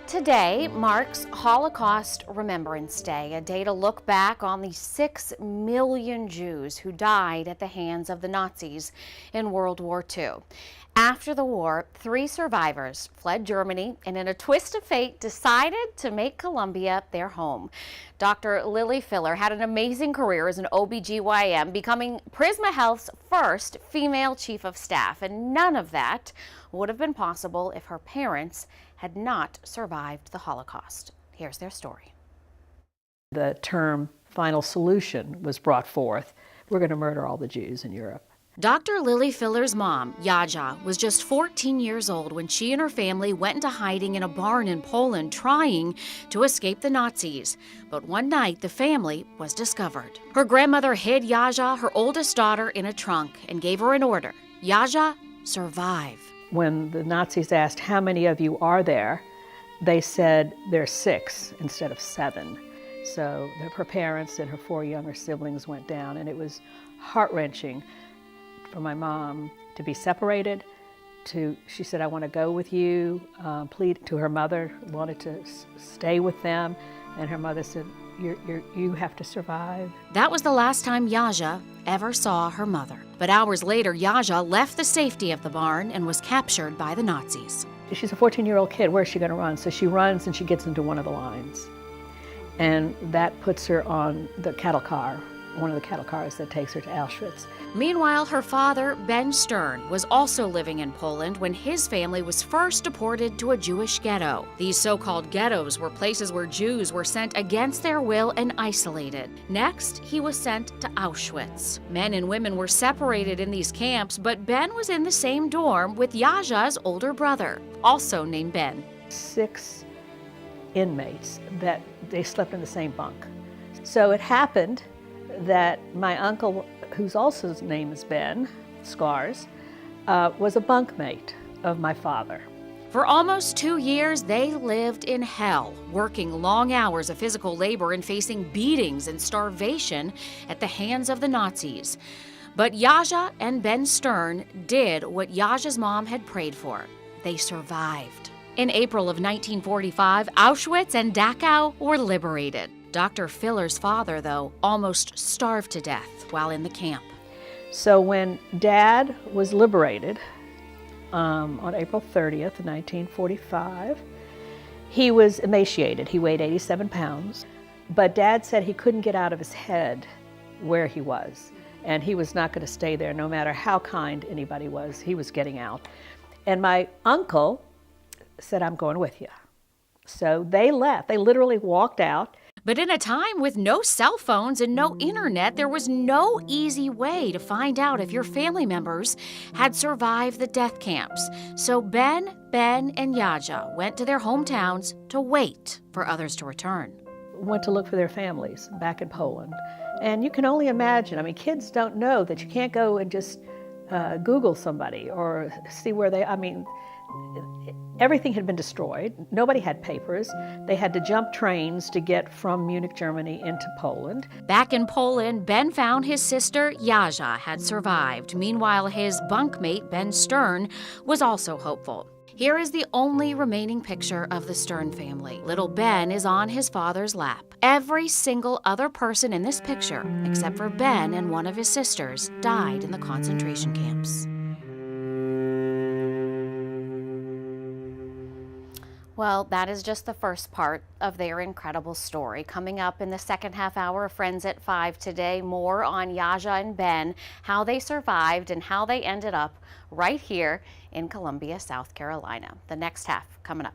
Today marks Holocaust Remembrance Day, a day to look back on the 6 million Jews who died at the hands of the Nazis in World War II. After the war, 3 survivors fled Germany and in a twist of fate decided to make Columbia their home. Dr. Lily Filler had an amazing career as an OBGYN, becoming Prisma Health's first female chief of staff, and none of that would have been possible if her parents had not survived the Holocaust. Here's their story. The term final solution was brought forth. We're going to murder all the Jews in Europe. Dr. Lily Filler's mom, Jaja, was just 14 years old when she and her family went into hiding in a barn in Poland trying to escape the Nazis. But one night, the family was discovered. Her grandmother hid Jaja, her oldest daughter, in a trunk and gave her an order: Jaja, survive. When the Nazis asked, how many of you are there, they said there's 6 instead of 7. So her parents and her 4 younger siblings went down, and it was heart-wrenching for my mom to be separated. She said, I want to go with you, plead to her mother, wanted to stay with them, and her mother said, you have to survive. That was the last time Jaja ever saw her mother. But hours later, Jaja left the safety of the barn and was captured by the Nazis. She's a 14-year-old kid. Where's she going to run? So she runs and she gets into one of the lines. And that puts her on the cattle car, one of the cattle cars that takes her to Auschwitz. Meanwhile, her father, Ben Stern, was also living in Poland when his family was first deported to a Jewish ghetto. These so-called ghettos were places where Jews were sent against their will and isolated. Next, he was sent to Auschwitz. Men and women were separated in these camps, but Ben was in the same dorm with Jaja's older brother, also named Ben. 6 inmates that they slept in the same bunk. So it happened that my uncle, whose also his name is Ben, Scars, was a bunkmate of my father. For almost 2 years, they lived in hell, working long hours of physical labor and facing beatings and starvation at the hands of the Nazis. But Jaja and Ben Stern did what Jaja's mom had prayed for. They survived. In April of 1945, Auschwitz and Dachau were liberated. Dr. Filler's father, though, almost starved to death while in the camp. So when Dad was liberated on April 30th, 1945, he was emaciated. He weighed 87 pounds. But Dad said he couldn't get out of his head where he was. And he was not going to stay there no matter how kind anybody was. He was getting out. And my uncle said, I'm going with you. So they left. They literally walked out. But in a time with no cell phones and no internet, there was no easy way to find out if your family members had survived the death camps. So Ben, and Jaja went to their hometowns to wait for others to return. Went to look for their families back in Poland. And you can only imagine, I mean, kids don't know that you can't go and just Google somebody or see where they, everything had been destroyed. Nobody had papers. They had to jump trains to get from Munich, Germany into Poland. Back in Poland, Ben found his sister Jaja had survived. Meanwhile, his bunkmate, Ben Stern, was also hopeful. Here is the only remaining picture of the Stern family. Little Ben is on his father's lap. Every single other person in this picture, except for Ben and one of his sisters, died in the concentration camps. Well, that is just the first part of their incredible story. Coming up in the second half hour of Friends at 5 today, more on Jaja and Ben, how they survived and how they ended up right here in Columbia, South Carolina. The next half coming up.